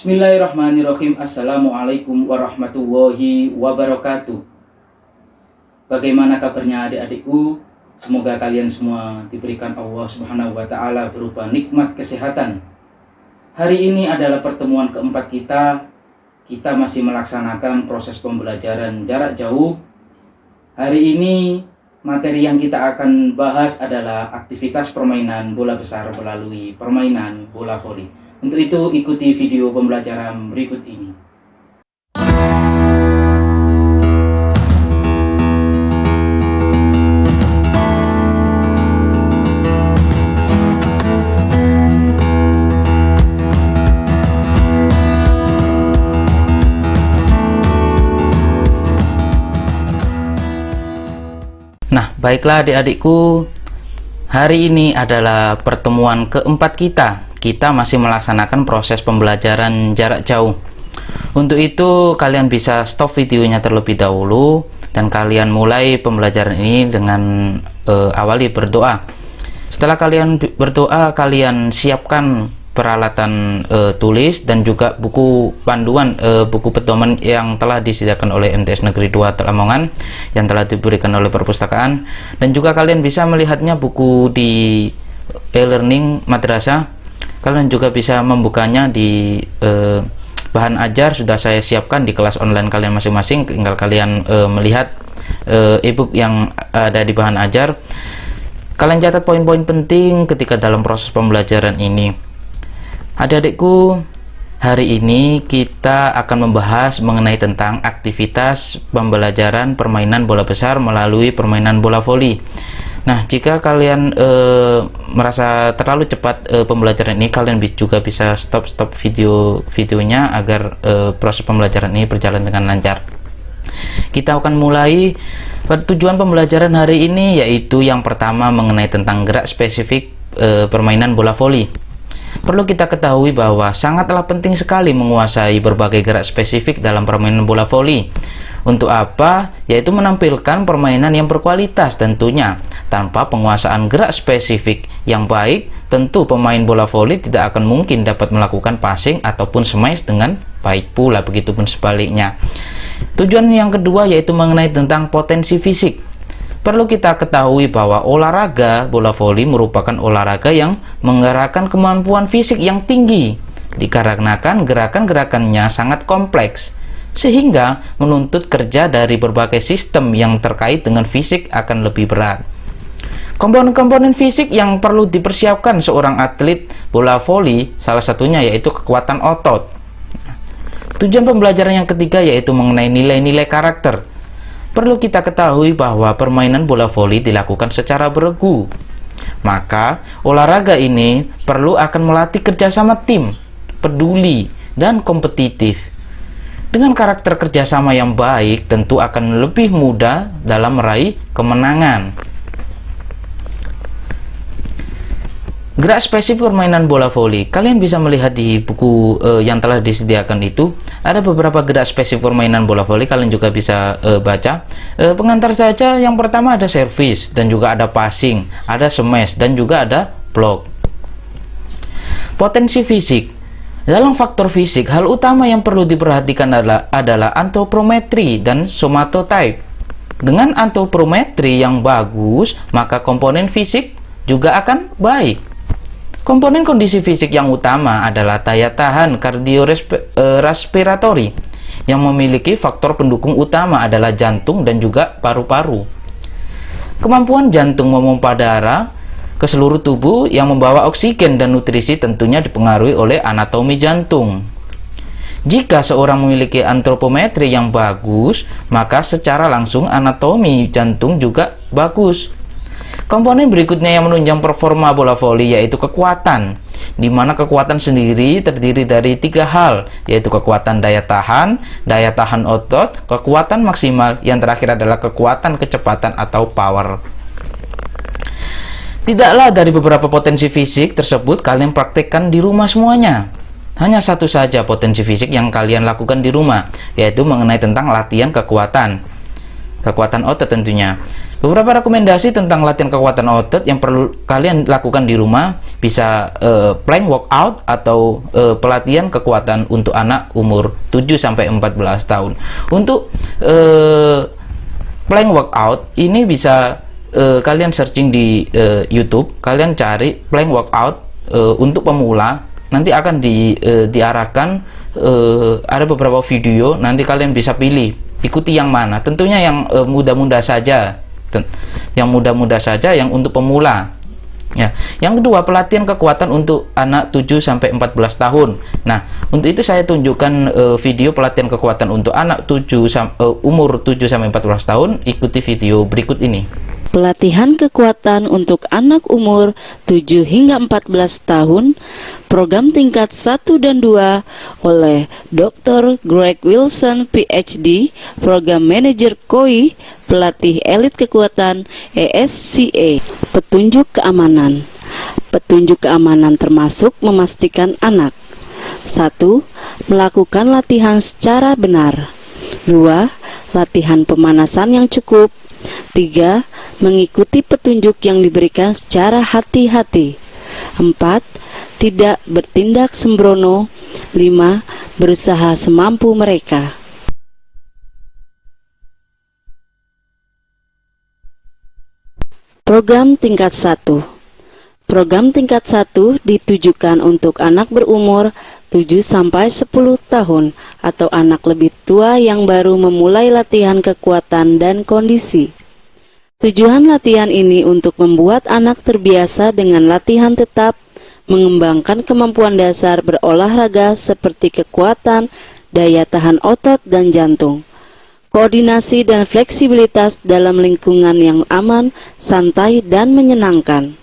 Bismillahirrahmanirrahim. Assalamualaikum warahmatullahi wabarakatuh. Bagaimana kabarnya adik-adikku? Semoga kalian semua diberikan Allah Subhanahu wa Ta'ala berupa nikmat kesehatan. Hari ini adalah pertemuan keempat kita. Kita masih melaksanakan proses pembelajaran jarak jauh. Hari ini materi yang kita akan bahas adalah aktivitas permainan bola besar melalui permainan bola voli. Untuk itu ikuti video pembelajaran berikut ini. Nah, baiklah adik-adikku, hari ini adalah pertemuan keempat kita. Kita masih melaksanakan proses pembelajaran jarak jauh. Untuk itu kalian bisa stop videonya terlebih dahulu dan kalian mulai pembelajaran ini dengan awali berdoa. Setelah kalian berdoa, kalian siapkan peralatan tulis dan juga buku panduan, buku pedoman yang telah disediakan oleh MTS Negeri 2 Lamongan yang telah diberikan oleh perpustakaan, dan juga kalian bisa melihatnya buku di e-learning madrasah. Kalian juga bisa membukanya di bahan ajar sudah saya siapkan di kelas online kalian masing-masing. Tinggal kalian melihat e-book yang ada di bahan ajar. Kalian catat poin-poin penting ketika dalam proses pembelajaran ini. Adik-adikku, hari ini kita akan membahas mengenai tentang aktivitas pembelajaran permainan bola besar melalui permainan bola voli. Nah, jika kalian merasa terlalu cepat pembelajaran ini, kalian juga bisa stop videonya agar proses pembelajaran ini berjalan dengan lancar. Kita akan mulai. Tujuan pembelajaran hari ini yaitu yang pertama mengenai tentang gerak spesifik permainan bola voli. Perlu kita ketahui bahwa sangatlah penting sekali menguasai berbagai gerak spesifik dalam permainan bola voli. Untuk apa? Yaitu menampilkan permainan yang berkualitas tentunya. Tanpa penguasaan gerak spesifik yang baik, tentu pemain bola voli tidak akan mungkin dapat melakukan passing ataupun smash dengan baik pula, begitupun sebaliknya. Tujuan yang kedua yaitu mengenai tentang potensi fisik. Perlu kita ketahui bahwa olahraga bola voli merupakan olahraga yang menggerakkan kemampuan fisik yang tinggi, dikarenakan gerakan-gerakannya sangat kompleks, sehingga menuntut kerja dari berbagai sistem yang terkait dengan fisik akan lebih berat. Komponen-komponen fisik yang perlu dipersiapkan seorang atlet bola voli salah satunya yaitu kekuatan otot. Tujuan pembelajaran yang ketiga yaitu mengenai nilai-nilai karakter. Perlu kita ketahui bahwa permainan bola voli dilakukan secara beregu. Maka, olahraga ini perlu akan melatih kerjasama tim, peduli, dan kompetitif. Dengan karakter kerjasama yang baik, tentu akan lebih mudah dalam meraih kemenangan. Gerak spesifik permainan bola voli, kalian bisa melihat di buku yang telah disediakan itu ada beberapa gerak spesifik permainan bola voli. Kalian juga bisa baca. Pengantar saja, yang pertama ada servis, dan juga ada passing, ada smash, dan juga ada block. Potensi fisik. Dalam faktor fisik, hal utama yang perlu diperhatikan adalah antropometri dan somatotype. Dengan antropometri yang bagus, maka komponen fisik juga akan baik. Komponen kondisi fisik yang utama adalah daya tahan kardiorespiratori, yang memiliki faktor pendukung utama adalah jantung dan juga paru-paru. Kemampuan jantung memompa darah ke seluruh tubuh yang membawa oksigen dan nutrisi tentunya dipengaruhi oleh anatomi jantung. Jika seorang memiliki antropometri yang bagus, maka secara langsung anatomi jantung juga bagus. Komponen berikutnya yang menunjang performa bola voli yaitu kekuatan, di mana kekuatan sendiri terdiri dari 3 hal, yaitu kekuatan daya tahan otot, kekuatan maksimal, yang terakhir adalah kekuatan kecepatan atau power. Tidaklah dari beberapa potensi fisik tersebut kalian praktekkan di rumah semuanya. Hanya satu saja potensi fisik yang kalian lakukan di rumah, yaitu mengenai tentang latihan kekuatan otot tentunya. Beberapa rekomendasi tentang latihan kekuatan otot yang perlu kalian lakukan di rumah bisa plank workout atau pelatihan kekuatan untuk anak umur 7-14 tahun. Untuk plank workout ini bisa kalian searching di YouTube, kalian cari plank workout untuk pemula, nanti akan diarahkan ada beberapa video, nanti kalian bisa pilih ikuti yang mana. Tentunya yang mudah-mudah saja, yang untuk pemula. Ya. Yang kedua, pelatihan kekuatan untuk anak 7-14 tahun. Nah, untuk itu saya tunjukkan video pelatihan kekuatan untuk anak umur 7-14 tahun. Ikuti video berikut ini. Pelatihan kekuatan untuk anak umur 7 hingga 14 tahun, program tingkat 1 dan 2 oleh Dr. Greg Wilson, PhD, Program Manager KOI, pelatih elit kekuatan ESCA. Petunjuk keamanan. Petunjuk keamanan termasuk memastikan anak: 1. Melakukan latihan secara benar. 2. Latihan pemanasan yang cukup. 3. Mengikuti petunjuk yang diberikan secara hati-hati. 4. Tidak bertindak sembrono. 5. Berusaha semampu mereka. Program tingkat 1. Program tingkat 1 ditujukan untuk anak berumur 7-10 tahun atau anak lebih tua yang baru memulai latihan kekuatan dan kondisi. Tujuan latihan ini untuk membuat anak terbiasa dengan latihan tetap, mengembangkan kemampuan dasar berolahraga seperti kekuatan, daya tahan otot dan jantung, koordinasi dan fleksibilitas dalam lingkungan yang aman, santai, dan menyenangkan.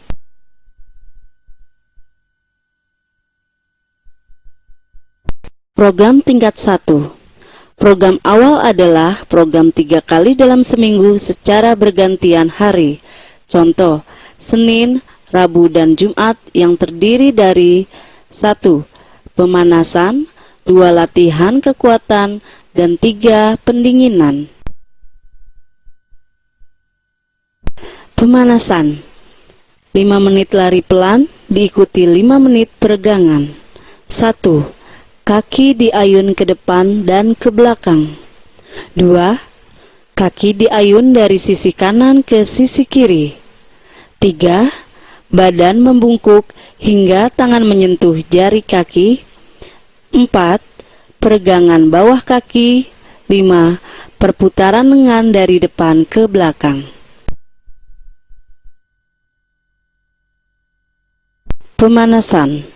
Program tingkat 1. Program awal adalah program 3 kali dalam seminggu secara bergantian hari. Contoh, Senin, Rabu, dan Jumat yang terdiri dari 1. Pemanasan, 2. Latihan kekuatan, dan 3. Pendinginan. Pemanasan 5 menit lari pelan, diikuti 5 menit peregangan. 1. Kaki diayun ke depan dan ke belakang. 2. Kaki diayun dari sisi kanan ke sisi kiri. 3. Badan membungkuk hingga tangan menyentuh jari kaki. 4. Peregangan bawah kaki. 5. Perputaran lengan dari depan ke belakang. Pemanasan.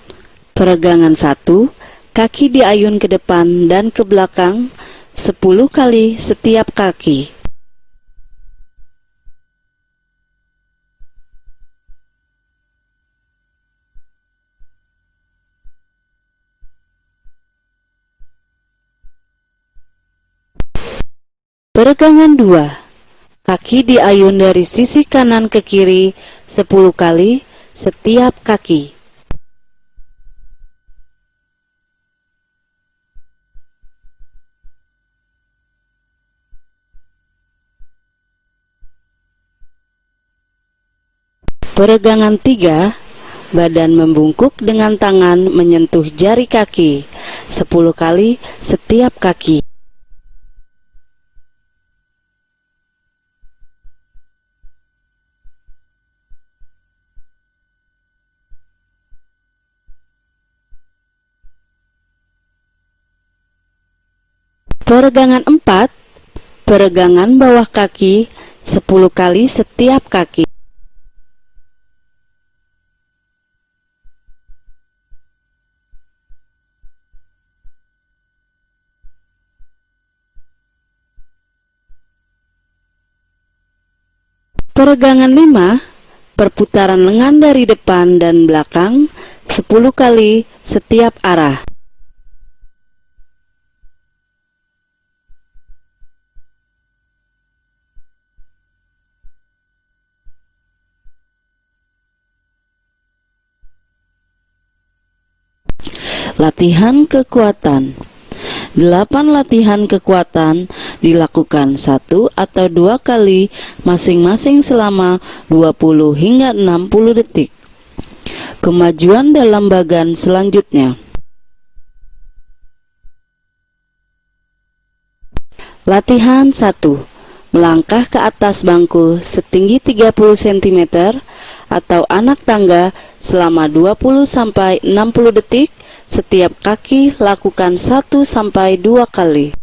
Peregangan 1. Kaki diayun ke depan dan ke belakang 10 kali setiap kaki. Peregangan 2. Kaki diayun dari sisi kanan ke kiri 10 kali setiap kaki. Peregangan 3. Badan membungkuk dengan tangan menyentuh jari kaki 10 kali setiap kaki. Peregangan 4. Peregangan bawah kaki 10 kali setiap kaki. Peregangan 5. Perputaran lengan dari depan dan belakang 10 kali setiap arah. Latihan kekuatan. 8 latihan kekuatan dilakukan 1 atau 2 kali masing-masing selama 20 hingga 60 detik. Kemajuan dalam bagan selanjutnya. Latihan 1. Melangkah ke atas bangku setinggi 30 cm atau anak tangga selama 20-60 detik. Setiap kaki lakukan 1-2 kali.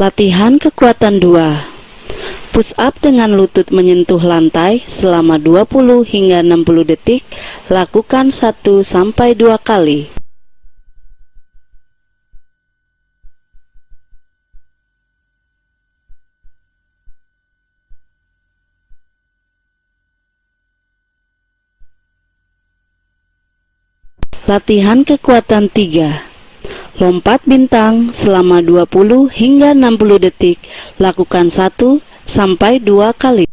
Latihan kekuatan 2. Push up dengan lutut menyentuh lantai selama 20 hingga 60 detik, lakukan 1-2 kali. Latihan kekuatan 3. Lompat bintang selama 20 hingga 60 detik, lakukan 1-2 kali.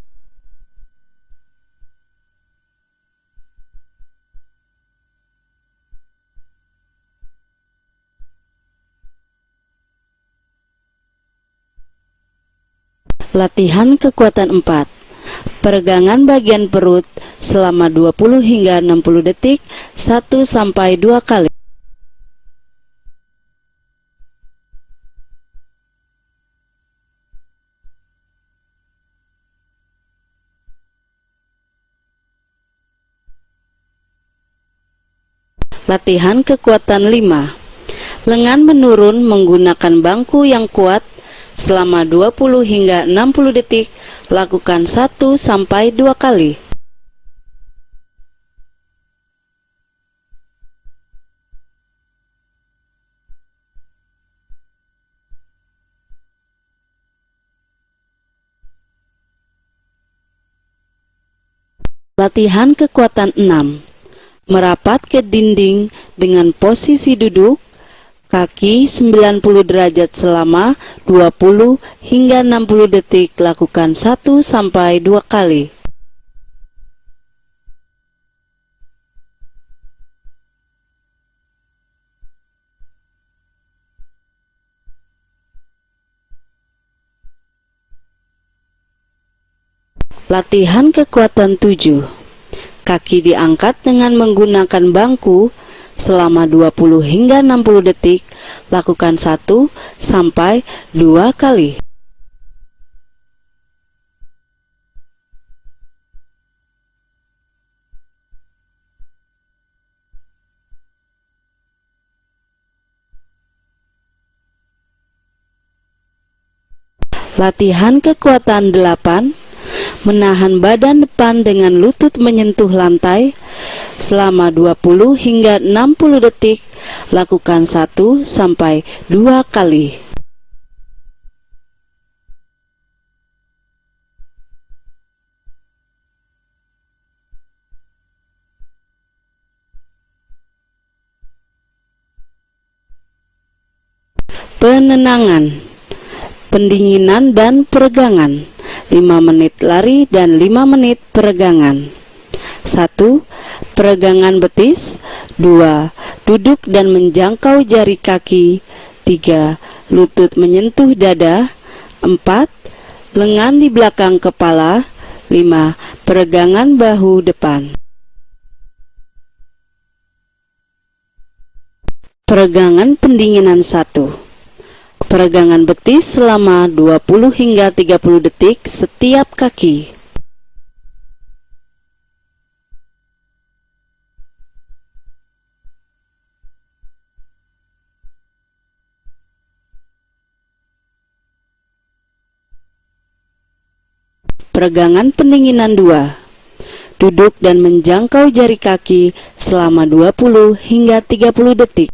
Latihan kekuatan 4. Peregangan bagian perut selama 20 hingga 60 detik, 1-2 kali. Latihan kekuatan 5. Lengan menurun menggunakan bangku yang kuat selama 20 hingga 60 detik, lakukan 1-2 kali. Latihan kekuatan 6. Merapat ke dinding dengan posisi duduk, kaki 90 derajat selama 20 hingga 60 detik, lakukan 1-2 kali. Latihan kekuatan 7. Kaki diangkat dengan menggunakan bangku selama 20 hingga 60 detik, lakukan 1-2 kali. Latihan kekuatan 8. Menahan badan depan dengan lutut menyentuh lantai selama 20 hingga 60 detik, lakukan 1-2 kali. Penenangan, pendinginan dan peregangan. 5 menit lari dan 5 menit peregangan. 1. Peregangan betis. 2. Duduk dan menjangkau jari kaki. 3. Lutut menyentuh dada. 4. Lengan di belakang kepala. 5. Peregangan bahu depan. Peregangan pendinginan 1. Peregangan betis selama 20 hingga 30 detik setiap kaki. Peregangan pendinginan 2. Duduk dan menjangkau jari kaki selama 20 hingga 30 detik.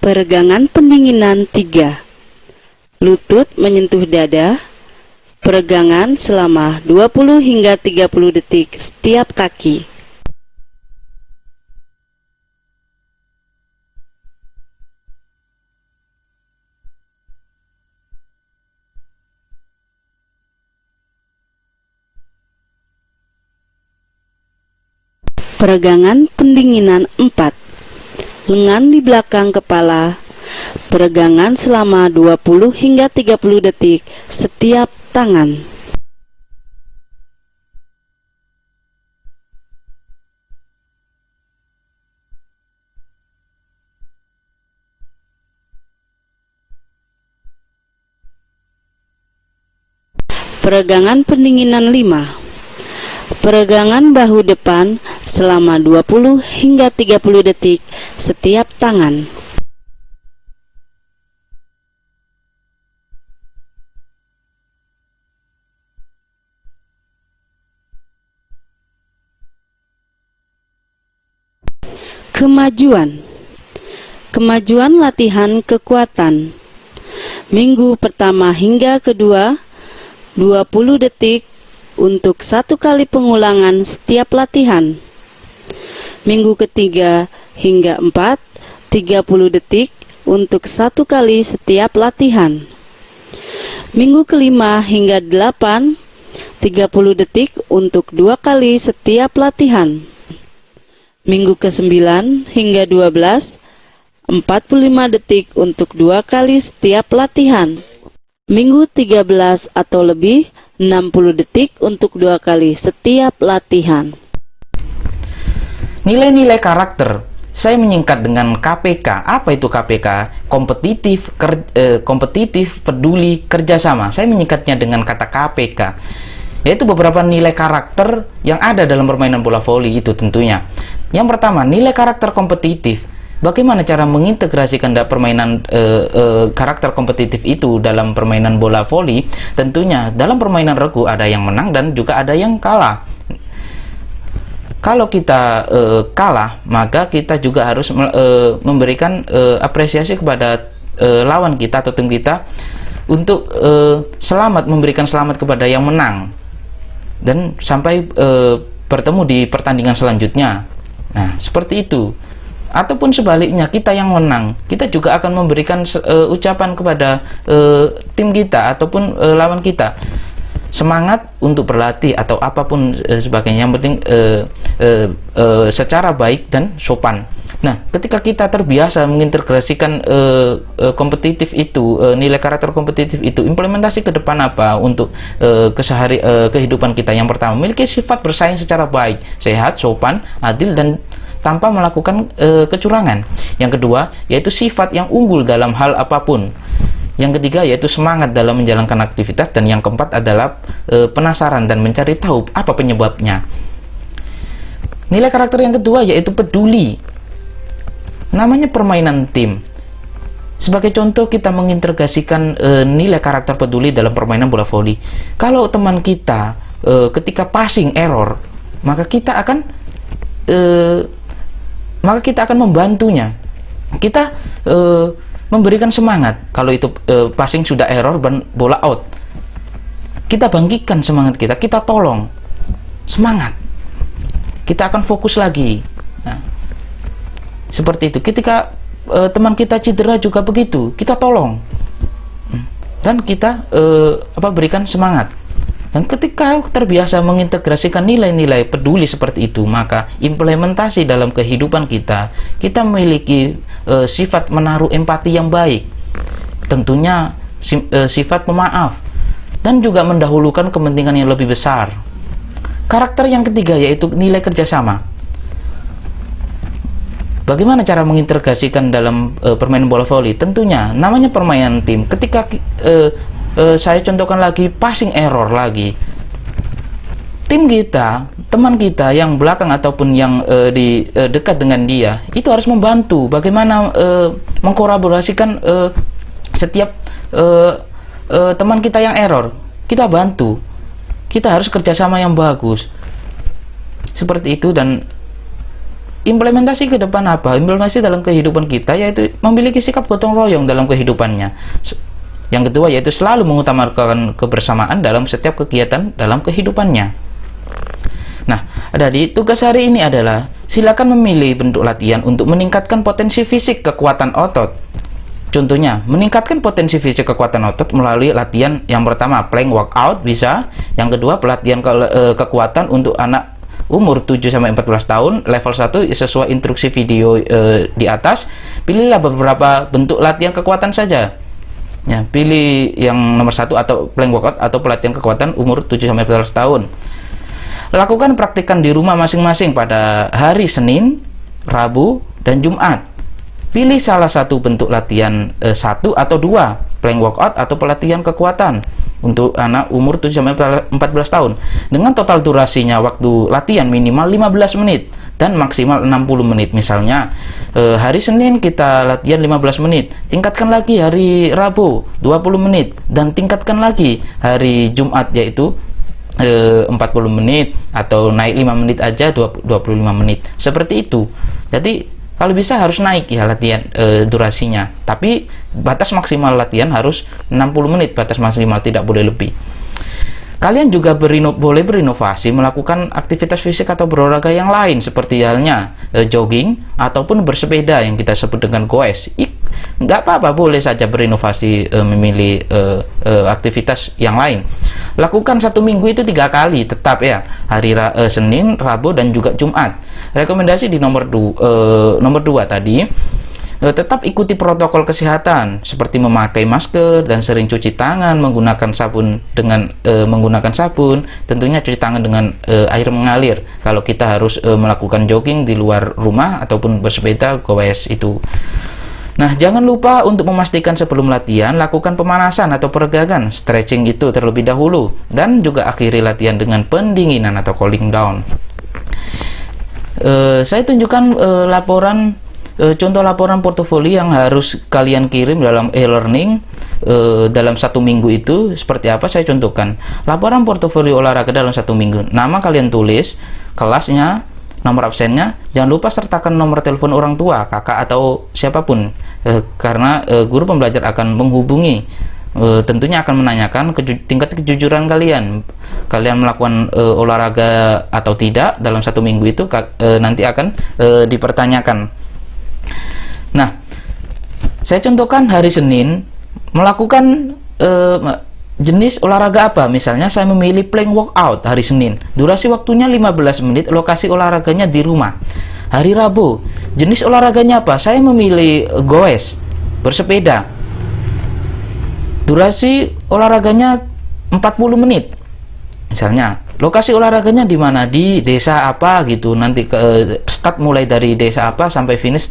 Peregangan pendinginan 3. Lutut menyentuh dada. Peregangan selama 20 hingga 30 detik setiap kaki. Peregangan pendinginan 4. Lengan di belakang kepala. Peregangan selama 20 hingga 30 detik setiap tangan. Peregangan pendinginan 5. Peregangan bahu depan selama 20 hingga 30 detik setiap tangan. Kemajuan. Kemajuan latihan kekuatan. Minggu pertama hingga kedua, 20 detik untuk 1 kali pengulangan setiap latihan. Minggu ketiga hingga 4, 30 detik untuk 1 kali setiap latihan. Minggu kelima hingga 8, 30 detik untuk 2 kali setiap latihan. Minggu ke-9 hingga 12, 45 detik untuk 2 kali setiap latihan. Minggu 13 atau lebih, 60 detik untuk 2 kali setiap latihan. Nilai-nilai karakter saya menyingkat dengan KPK. Apa itu KPK? Kompetitif, peduli, kerjasama. Saya menyingkatnya dengan kata KPK, yaitu beberapa nilai karakter yang ada dalam permainan bola voli itu tentunya. Yang pertama, nilai karakter kompetitif. Bagaimana cara mengintegrasikan permainan karakter kompetitif itu dalam permainan bola voli? Tentunya dalam permainan regu ada yang menang dan juga ada yang kalah. Kalau kita kalah, maka kita juga harus memberikan apresiasi kepada lawan kita atau tim kita untuk memberikan selamat kepada yang menang dan sampai bertemu di pertandingan selanjutnya. Nah, seperti itu. Ataupun sebaliknya, kita yang menang, kita juga akan memberikan ucapan kepada tim kita ataupun lawan kita, semangat untuk berlatih atau apapun sebagainya. Yang penting secara baik dan sopan. Nah, ketika kita terbiasa mengintegrasikan kompetitif itu, nilai karakter kompetitif itu, implementasi ke depan apa untuk kehidupan kita? Yang pertama, memiliki sifat bersaing secara baik, sehat, sopan, adil, dan tanpa melakukan kecurangan. Yang kedua, yaitu sifat yang unggul dalam hal apapun. Yang ketiga, yaitu semangat dalam menjalankan aktivitas. Dan yang keempat adalah penasaran dan mencari tahu apa penyebabnya. Nilai karakter yang kedua yaitu peduli. Namanya permainan tim. Sebagai contoh, kita mengintegrasikan nilai karakter peduli dalam permainan bola voli. Kalau teman kita ketika passing error, maka kita akan membantunya. Kita memberikan semangat. Kalau itu passing sudah error dan bola out, kita bangkitkan semangat kita, kita tolong, semangat, kita akan fokus lagi. Nah, seperti itu. Ketika teman kita cedera juga begitu, kita tolong dan kita berikan semangat. Dan ketika terbiasa mengintegrasikan nilai-nilai peduli seperti itu, maka implementasi dalam kehidupan kita memiliki sifat menaruh empati yang baik. Tentunya sifat pemaaf dan juga mendahulukan kepentingan yang lebih besar. Karakter yang ketiga yaitu nilai kerjasama. Bagaimana cara mengintegrasikan dalam permainan bola voli? Tentunya namanya permainan tim. Ketika saya contohkan lagi, passing error lagi, tim kita, teman kita yang belakang ataupun yang dekat dengan dia itu harus membantu. Bagaimana mengkolaborasikan setiap teman kita yang error, kita bantu. Kita harus kerjasama yang bagus. Seperti itu. Dan implementasi ke depan apa? Implementasi dalam kehidupan kita yaitu memiliki sikap gotong royong dalam kehidupannya. Yang kedua yaitu selalu mengutamakan kebersamaan dalam setiap kegiatan dalam kehidupannya. Nah, adik-adik, tugas hari ini adalah silakan memilih bentuk latihan untuk meningkatkan potensi fisik kekuatan otot. Contohnya, meningkatkan potensi fisik kekuatan otot melalui latihan yang pertama, plank workout bisa. Yang kedua, pelatihan kekuatan untuk anak umur 7-14 tahun, level 1 sesuai instruksi video di atas. Pilihlah beberapa bentuk latihan kekuatan saja. Ya, pilih yang nomor 1 atau plank workout atau pelatihan kekuatan umur 7-14 tahun. Lakukan praktikan di rumah masing-masing pada hari Senin, Rabu, dan Jumat. Pilih salah satu bentuk latihan 1 atau 2, plank workout atau pelatihan kekuatan untuk anak umur 7-14 tahun. Dengan total durasinya waktu latihan minimal 15 menit dan maksimal 60 menit. Misalnya hari Senin kita latihan 15 menit, tingkatkan lagi hari Rabu 20 menit, dan tingkatkan lagi hari Jumat yaitu 40 menit, atau naik 5 menit aja 25 menit. Seperti itu. Jadi kalau bisa harus naik ya latihan durasinya. Tapi batas maksimal latihan harus 60 menit, batas maksimal, tidak boleh lebih. Kalian juga boleh berinovasi melakukan aktivitas fisik atau berolahraga yang lain seperti halnya jogging ataupun bersepeda yang kita sebut dengan goes. Nggak apa-apa, boleh saja berinovasi memilih aktivitas yang lain. Lakukan 1 minggu itu 3 kali tetap ya, hari Senin, Rabu, dan juga Jumat. Rekomendasi di nomor 2 tadi, tetap ikuti protokol kesehatan seperti memakai masker dan sering cuci tangan menggunakan sabun tentunya cuci tangan dengan air mengalir kalau kita harus melakukan jogging di luar rumah ataupun bersepeda goes itu. Nah, jangan lupa untuk memastikan sebelum latihan lakukan pemanasan atau peregangan, stretching itu terlebih dahulu, dan juga akhiri latihan dengan pendinginan atau cooling down. Saya tunjukkan contoh laporan portofolio yang harus kalian kirim dalam e-learning dalam 1 minggu itu seperti apa. Saya contohkan laporan portofolio olahraga dalam 1 minggu. Nama kalian tulis, kelasnya, nomor absennya, jangan lupa sertakan nomor telepon orang tua, kakak atau siapapun, karena guru pembelajar akan menghubungi, tentunya akan menanyakan tingkat kejujuran kalian melakukan olahraga atau tidak dalam 1 minggu itu, nanti akan dipertanyakan. Nah, saya contohkan hari Senin melakukan jenis olahraga apa. Misalnya saya memilih plank workout hari Senin, durasi waktunya 15 menit, lokasi olahraganya di rumah. Hari Rabu, jenis olahraganya apa? Saya memilih goes, bersepeda, durasi olahraganya 40 menit. Misalnya lokasi olahraganya di mana, di desa apa gitu, nanti start mulai dari desa apa sampai finish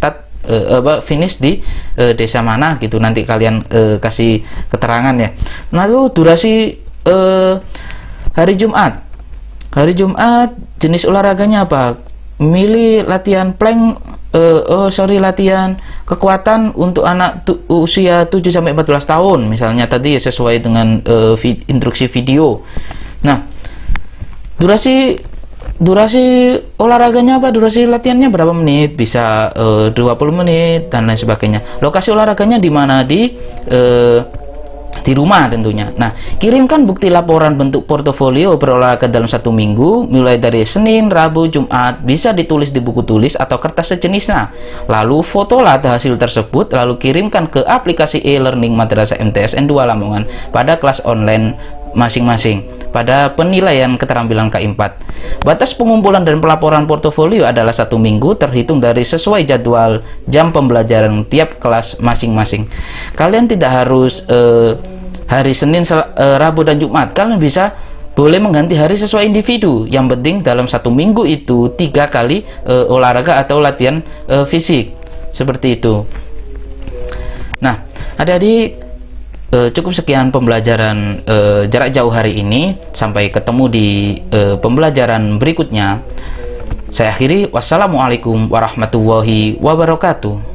finish di desa mana gitu, nanti kalian kasih keterangan ya. Lalu durasi hari Jumat jenis olahraganya apa? Milih latihan plank latihan kekuatan untuk anak usia 7-14 tahun misalnya tadi, sesuai dengan instruksi video. Nah, durasi olahraganya apa? Durasi latihannya berapa menit? Bisa 20 menit dan lain sebagainya. Lokasi olahraganya di mana? Di rumah tentunya. Nah, kirimkan bukti laporan bentuk portofolio berolahraga dalam 1 minggu mulai dari Senin, Rabu, Jumat. Bisa ditulis di buku tulis atau kertas sejenisnya. Lalu fotolah hasil tersebut lalu kirimkan ke aplikasi e-learning Madrasah MTSN 2 Lamongan pada kelas online masing-masing pada penilaian keterampilan K4. Batas pengumpulan dan pelaporan portofolio adalah 1 minggu terhitung dari sesuai jadwal jam pembelajaran tiap kelas masing-masing. Kalian tidak harus hari Senin, Rabu, dan Jumat. Kalian boleh mengganti hari sesuai individu. Yang penting dalam 1 minggu itu 3 kali olahraga atau latihan fisik. Seperti itu. Nah, adik-adik, cukup sekian pembelajaran jarak jauh hari ini. Sampai ketemu di pembelajaran berikutnya. Saya akhiri. Wassalamualaikum warahmatullahi wabarakatuh.